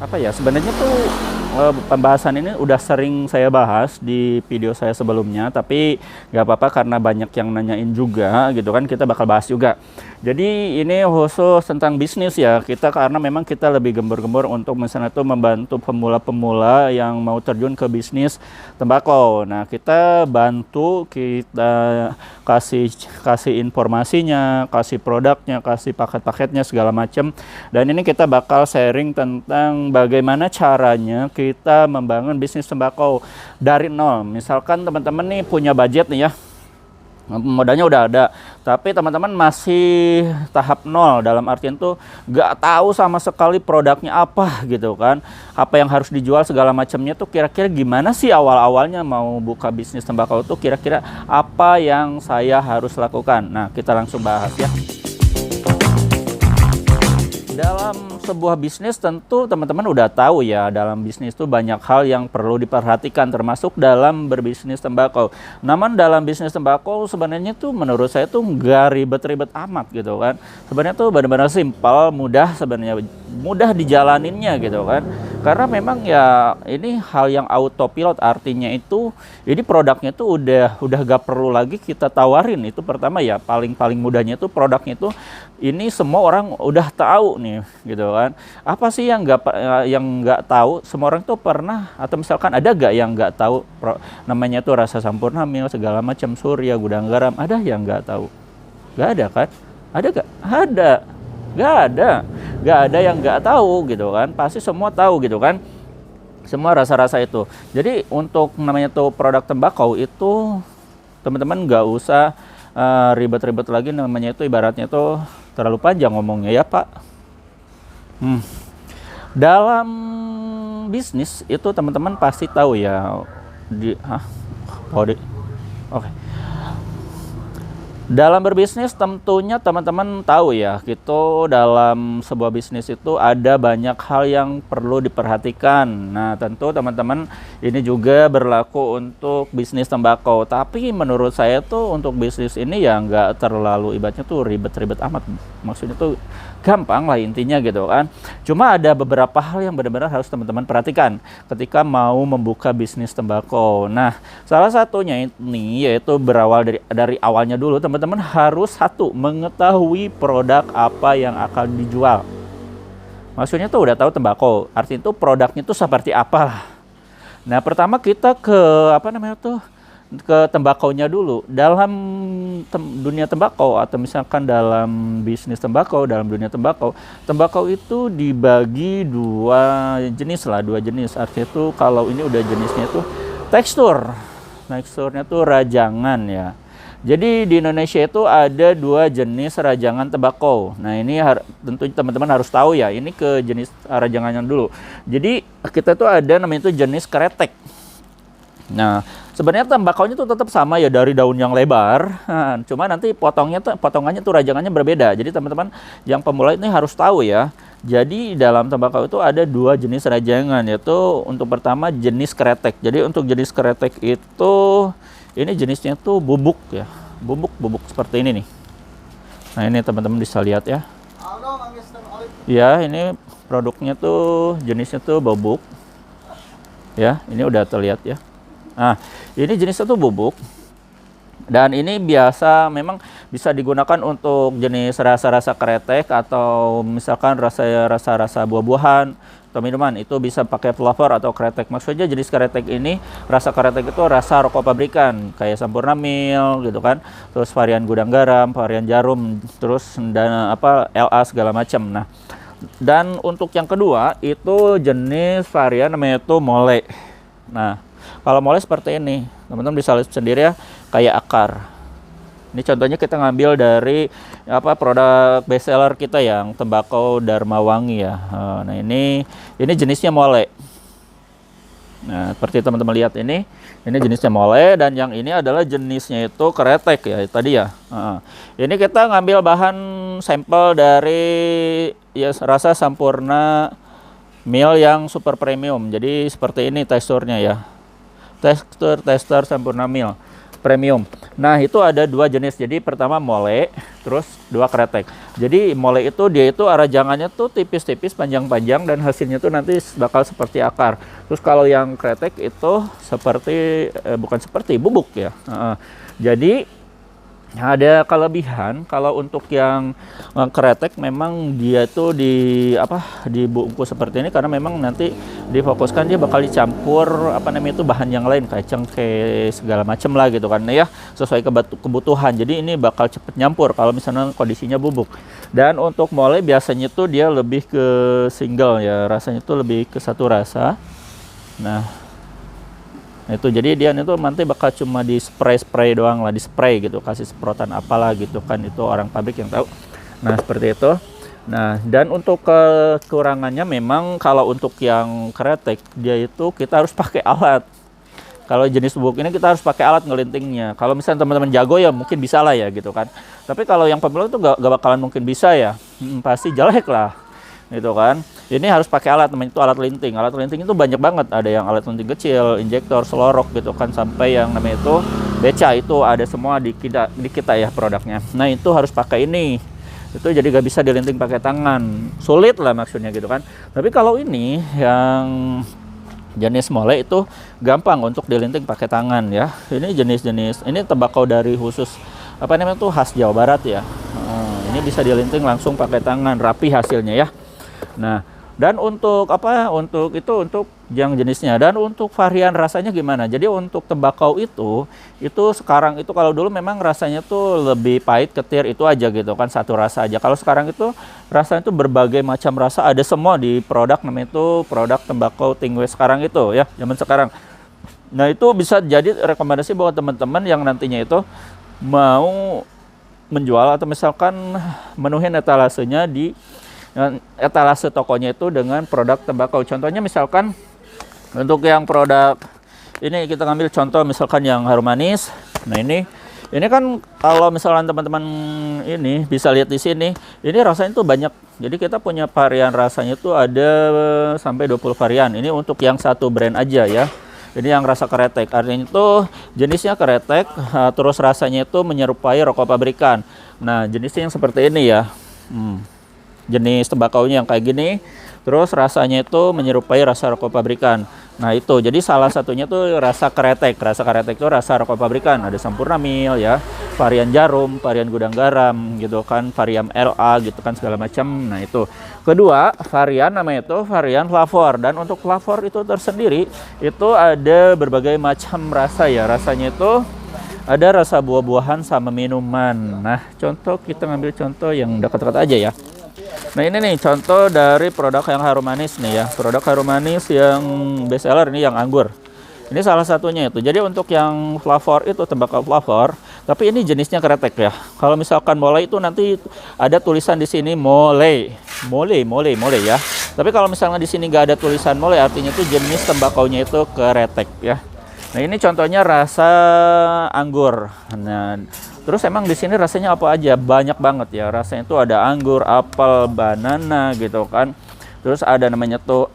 apa ya, sebenarnya tuh pembahasan ini udah sering saya bahas di video saya sebelumnya, tapi nggak apa-apa karena banyak yang nanyain juga gitu kan, kita bakal bahas juga. Jadi ini khusus tentang bisnis ya kita, karena memang kita lebih gembur-gembur untuk misalnya tuh membantu pemula-pemula yang mau terjun ke bisnis tembakau. Nah, kita bantu, kita kasih informasinya, kasih produknya, kasih paket-paketnya segala macam. Dan ini kita bakal sharing tentang bagaimana caranya kita membangun bisnis tembakau dari nol. Misalkan teman-teman nih punya budget nih ya, modalnya udah ada, tapi teman-teman masih tahap nol, dalam artian tuh gak tahu sama sekali produknya apa gitu kan, apa yang harus dijual segala macamnya tuh, kira-kira gimana sih awal-awalnya mau buka bisnis tembakau tuh, kira-kira apa yang saya harus lakukan. Nah, kita langsung bahas ya. Dalam sebuah bisnis tentu teman-teman udah tahu ya, dalam bisnis itu banyak hal yang perlu diperhatikan, termasuk dalam berbisnis tembakau. Namun dalam bisnis tembakau sebenarnya tuh menurut saya tuh nggak ribet-ribet amat gitu kan. Sebenarnya tuh benar-benar simpel, mudah sebenarnya, mudah dijalaninnya gitu kan. Karena memang ya ini hal yang autopilot, artinya itu ini produknya tuh udah gak perlu lagi kita tawarin. Itu pertama ya, paling mudahnya tuh produknya itu ini semua orang udah tahu nih gitu kan. Apa sih yang nggak tahu? Semua orang tuh pernah, atau misalkan ada gak yang nggak tahu namanya tuh Rasa Sampurna Mil segala macam, Surya, Gudang Garam, ada yang nggak tahu? Nggak ada kan? Ada gak? Ada. Nggak ada yang nggak tahu gitu kan, pasti semua tahu gitu kan, semua rasa-rasa itu. Jadi untuk namanya tuh produk tembakau itu teman-teman nggak usah ribet-ribet lagi, namanya itu ibaratnya tuh terlalu panjang ngomongnya ya Pak. Dalam bisnis itu teman-teman pasti tahu ya oke. Dalam berbisnis tentunya teman-teman tahu ya, gitu, dalam sebuah bisnis itu ada banyak hal yang perlu diperhatikan. Nah, tentu teman-teman ini juga berlaku untuk bisnis tembakau. Tapi menurut saya tuh untuk bisnis ini ya nggak terlalu ibaratnya tuh ribet-ribet amat. Maksudnya tuh gampang lah intinya gitu kan. Cuma ada beberapa hal yang benar-benar harus teman-teman perhatikan ketika mau membuka bisnis tembakau. Nah, salah satunya ini yaitu berawal dari awalnya dulu, teman-teman harus mengetahui produk apa yang akan dijual. Maksudnya tuh udah tahu tembakau, artinya tuh produknya tuh seperti apa lah. Nah, pertama kita ke ke tembakaunya dulu. Dalam dunia tembakau, atau misalkan dalam bisnis tembakau, dalam dunia tembakau itu dibagi dua jenis. Artinya tuh kalau ini udah jenisnya tuh teksturnya tuh rajangan ya. Jadi di Indonesia itu ada dua jenis rajangan tembakau. Nah, ini tentu teman-teman harus tahu ya, ini ke jenis rajangannya dulu. Jadi kita tuh ada namanya itu jenis kretek. Nah, sebenarnya tembakaunya tuh tetap sama ya, dari daun yang lebar. Nah, cuma nanti potongannya tuh rajangannya berbeda. Jadi teman-teman yang pemula ini harus tahu ya. Jadi dalam tembakau itu ada dua jenis rajangan, yaitu untuk pertama jenis kretek. Jadi untuk jenis kretek itu ini jenisnya tuh bubuk ya. Bubuk seperti ini nih. Nah, ini teman-teman bisa lihat ya. Ya, ini produknya tuh jenisnya tuh bubuk. Ya, ini udah terlihat ya. Nah, ini jenisnya tuh bubuk, dan ini biasa memang bisa digunakan untuk jenis rasa-rasa kretek, atau misalkan rasa buah-buahan atau minuman, itu bisa pakai flavor atau kretek. Maksudnya jenis kretek ini, rasa kretek itu rasa rokok pabrikan kayak Sampurna Mil gitu kan, terus varian Gudang Garam, varian Jarum, terus dan LA segala macam. Nah, dan untuk yang kedua itu jenis varian namanya itu mole. Nah, kalau mole seperti ini, teman-teman bisa lihat sendiri ya, kayak akar. Ini contohnya kita ngambil dari produk best seller kita yang tembakau Dharma Wangi ya. Nah, ini jenisnya mole. Nah, seperti teman-teman lihat ini jenisnya mole, dan yang ini adalah jenisnya itu kretek ya tadi ya. Ini kita ngambil bahan sampel dari ya Rasa Sampurna Mil yang super premium. Jadi seperti ini teksturnya ya. Tekstur Sampurna Mil. premium. Nah, itu ada dua jenis. Jadi pertama mole, terus dua kretek. Jadi mole itu dia itu rajangannya tuh tipis-tipis, panjang-panjang, dan hasilnya tuh nanti bakal seperti akar. Terus kalau yang kretek itu seperti bukan seperti bubuk ya. Jadi ada kelebihan kalau untuk yang kretek memang dia tuh dibungkus seperti ini karena memang nanti difokuskan dia bakal dicampur bahan yang lain kayak cengkeh segala macam lah gitu kan ya, sesuai kebutuhan. Jadi ini bakal cepet nyampur kalau misalnya kondisinya bubuk. Dan untuk mole biasanya tuh dia lebih ke single ya, rasanya tuh lebih ke satu rasa. Nah itu jadi dia itu nanti bakal cuma di spray doang lah, di spray gitu, kasih semprotan apalah gitu kan, itu orang pabrik yang tahu. Nah seperti itu. Nah dan untuk kekurangannya memang kalau untuk yang kretek dia itu kita harus pakai alat. Kalau jenis bubuk ini kita harus pakai alat ngelintingnya. Kalau misalnya teman-teman jago ya mungkin bisa lah ya gitu kan, tapi kalau yang pemula itu gak bakalan mungkin bisa ya, pasti jelek lah gitu kan. Ini harus pakai alat, namanya itu alat linting. Alat linting itu banyak banget, ada yang alat linting kecil, injektor, selorok gitu kan, sampai yang namanya itu beca, itu ada semua di kita ya produknya. Nah itu harus pakai ini, itu jadi gak bisa dilinting pakai tangan, sulit lah maksudnya gitu kan. Tapi kalau ini yang jenis mole itu gampang untuk dilinting pakai tangan ya. Ini jenis-jenis, ini tembakau dari khusus khas Jawa Barat ya. Ini bisa dilinting langsung pakai tangan, rapi hasilnya ya. Nah, dan untuk untuk yang jenisnya, dan untuk varian rasanya gimana? Jadi untuk tembakau itu sekarang itu, kalau dulu memang rasanya tuh lebih pahit, ketir, itu aja gitu kan, satu rasa aja. Kalau sekarang itu rasanya tuh berbagai macam rasa, ada semua di produk, namanya itu produk tembakau Tingwe sekarang itu ya, zaman sekarang. Nah, itu bisa jadi rekomendasi buat teman-teman yang nantinya itu mau menjual atau misalkan menuhin etalasenya di etalase tokonya itu dengan produk tembakau. Contohnya misalkan untuk yang produk ini kita ngambil contoh misalkan yang harum manis. Nah ini kan kalau misalkan teman-teman ini bisa lihat di sini, ini rasanya tuh banyak. Jadi kita punya varian rasanya tuh ada sampai 20 varian. Ini untuk yang satu brand aja ya. Ini yang rasa kretek, artinya itu jenisnya kretek, terus rasanya itu menyerupai rokok pabrikan. Nah jenisnya yang seperti ini ya. Jenis tembakaunya yang kayak gini, terus rasanya itu menyerupai rasa rokok pabrikan. Nah itu jadi salah satunya tuh rasa kretek. Rasa kretek itu rasa rokok pabrikan, ada Sampurna Mil ya, varian jarum, varian gudang garam gitu kan, varian LA gitu kan, segala macam. Nah itu kedua varian namanya itu varian flavor. Dan untuk flavor itu tersendiri itu ada berbagai macam rasa ya. Rasanya itu ada rasa buah-buahan sama minuman. Nah contoh, kita ngambil contoh yang dekat-dekat aja ya. Nah ini nih contoh dari produk yang harum manis nih ya, produk harum manis yang best seller ini yang anggur. Ini salah satunya itu. Jadi untuk yang flavor itu tembakau flavor, tapi ini jenisnya kretek ya. Kalau misalkan mole itu nanti ada tulisan di sini mole ya. Tapi kalau misalnya di sini nggak ada tulisan mole, artinya itu jenis tembakaunya itu kretek ya. Nah ini contohnya rasa anggur. Nah terus emang di sini rasanya apa aja? Banyak banget ya. Rasanya itu ada anggur, apel, banana gitu kan. Terus ada namanya tuh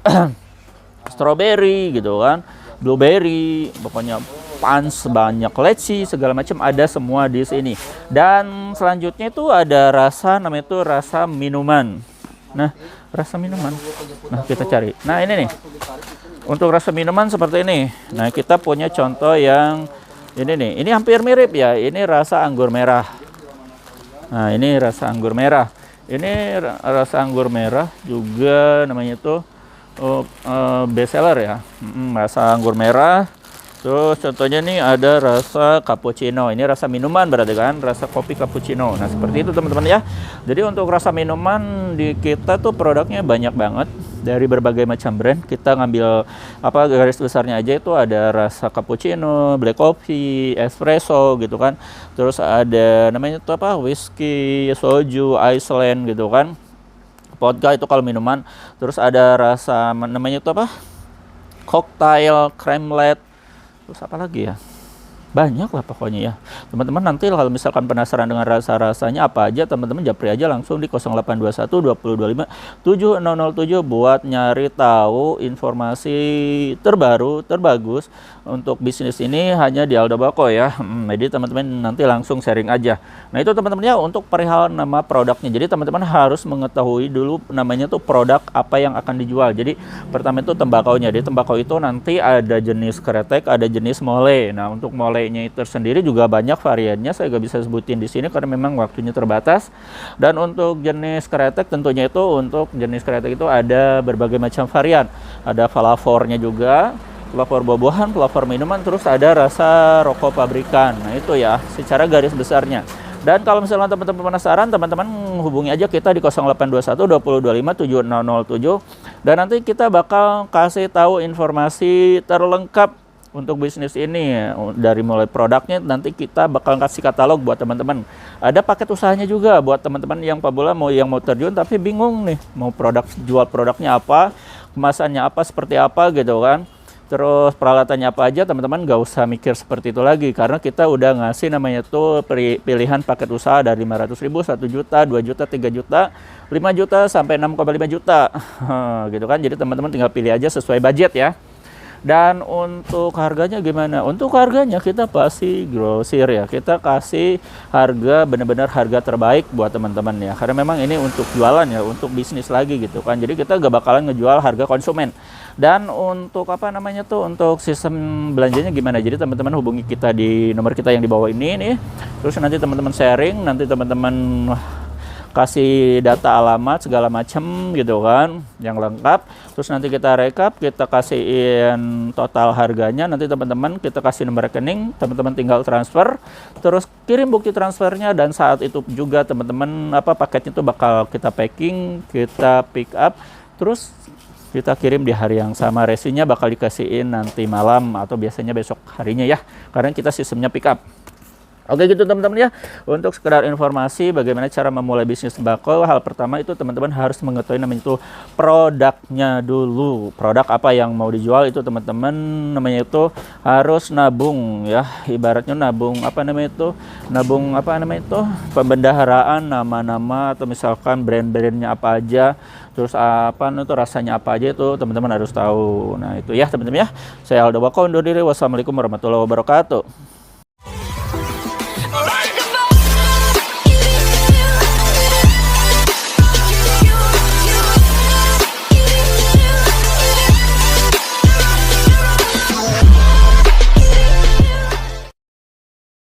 strawberry gitu kan, blueberry, pokoknya pans, banyak leci, segala macam ada semua di sini. Dan selanjutnya itu ada rasa namanya itu rasa minuman. Nah, rasa minuman. Nah, kita cari. Nah, ini nih. Untuk rasa minuman seperti ini. Nah, kita punya contoh yang ini nih. Ini hampir mirip ya. Ini rasa anggur merah. Nah, ini rasa anggur merah. Ini rasa anggur merah juga namanya itu best seller ya. Rasa anggur merah. Terus contohnya nih ada rasa cappuccino. Ini rasa minuman berarti kan, rasa kopi cappuccino. Nah, seperti itu teman-teman ya. Jadi untuk rasa minuman di kita tuh produknya banyak banget dari berbagai macam brand. Kita ngambil garis besarnya aja itu ada rasa cappuccino, black coffee, espresso gitu kan. Terus ada namanya itu whisky, soju, Iceland gitu kan. Vodka itu kalau minuman. Terus ada rasa namanya itu cocktail, creamlet. Terus apa lagi ya? Banyak lah pokoknya ya. Teman-teman nanti kalau misalkan penasaran dengan rasa-rasanya apa aja, teman-teman japri aja langsung di 0821 2025 7007 buat nyari tahu informasi terbaru, terbagus untuk bisnis ini hanya di Aldo Bako ya. Jadi teman-teman nanti langsung sharing aja. Nah itu teman-teman ya untuk perihal nama produknya. Jadi teman-teman harus mengetahui dulu namanya tuh produk apa yang akan dijual. Jadi pertama itu tembakaunya. Di tembakau itu nanti ada jenis kretek, ada jenis mole. Nah untuk mole itu sendiri juga banyak variannya, saya gak bisa sebutin di sini karena memang waktunya terbatas. Dan untuk jenis kretek tentunya itu untuk jenis kretek itu ada berbagai macam varian. Ada flavornya juga, flavor buah-buahan, flavor minuman, terus ada rasa rokok pabrikan. Nah itu ya secara garis besarnya. Dan kalau misalnya teman-teman penasaran, teman-teman hubungi aja kita di 0821 2025 7007 dan nanti kita bakal kasih tahu informasi terlengkap untuk bisnis ini. Dari mulai produknya nanti kita bakal kasih katalog buat teman-teman. Ada paket usahanya juga buat teman-teman yang pabula yang mau terjun tapi bingung nih mau jual produknya apa, kemasannya apa, seperti apa gitu kan. Terus peralatannya apa aja, teman-teman gak usah mikir seperti itu lagi karena kita udah ngasih namanya tuh pilihan paket usaha dari 500.000, 1 juta, 2 juta, 3 juta, 5 juta sampai 6,5 juta gitu kan. Jadi teman-teman tinggal pilih aja sesuai budget ya. Dan untuk harganya gimana? Untuk harganya kita pasti grosir ya. Kita kasih harga benar-benar harga terbaik buat teman-teman ya. Karena memang ini untuk jualan ya, untuk bisnis lagi gitu kan. Jadi kita gak bakalan ngejual harga konsumen. Dan untuk apa namanya tuh, untuk sistem belanjanya gimana? Jadi teman-teman hubungi kita di nomor kita yang di bawah ini nih. Terus nanti teman-teman sharing, nanti teman-teman kasih data alamat segala macam gitu kan yang lengkap. Terus nanti kita rekap, kita kasihin total harganya, nanti teman-teman kita kasih nomor rekening, teman-teman tinggal transfer, terus kirim bukti transfernya. Dan saat itu juga teman-teman paketnya itu bakal kita packing, kita pick up, terus kita kirim di hari yang sama. Resinya bakal dikasihin nanti malam atau biasanya besok harinya ya, karena kita sistemnya pick up. Oke gitu teman-teman ya, untuk sekedar informasi bagaimana cara memulai bisnis tembakau. Hal pertama itu teman-teman harus mengetahui namanya itu produknya dulu. Produk apa yang mau dijual itu teman-teman namanya itu harus nabung ya. Ibaratnya nabung nabung pembendaharaan nama-nama atau misalkan brand-brandnya apa aja. Terus rasanya apa aja itu teman-teman harus tahu. Nah itu ya teman-teman ya. Saya Aldo Bako undur diri. Wassalamualaikum warahmatullahi wabarakatuh.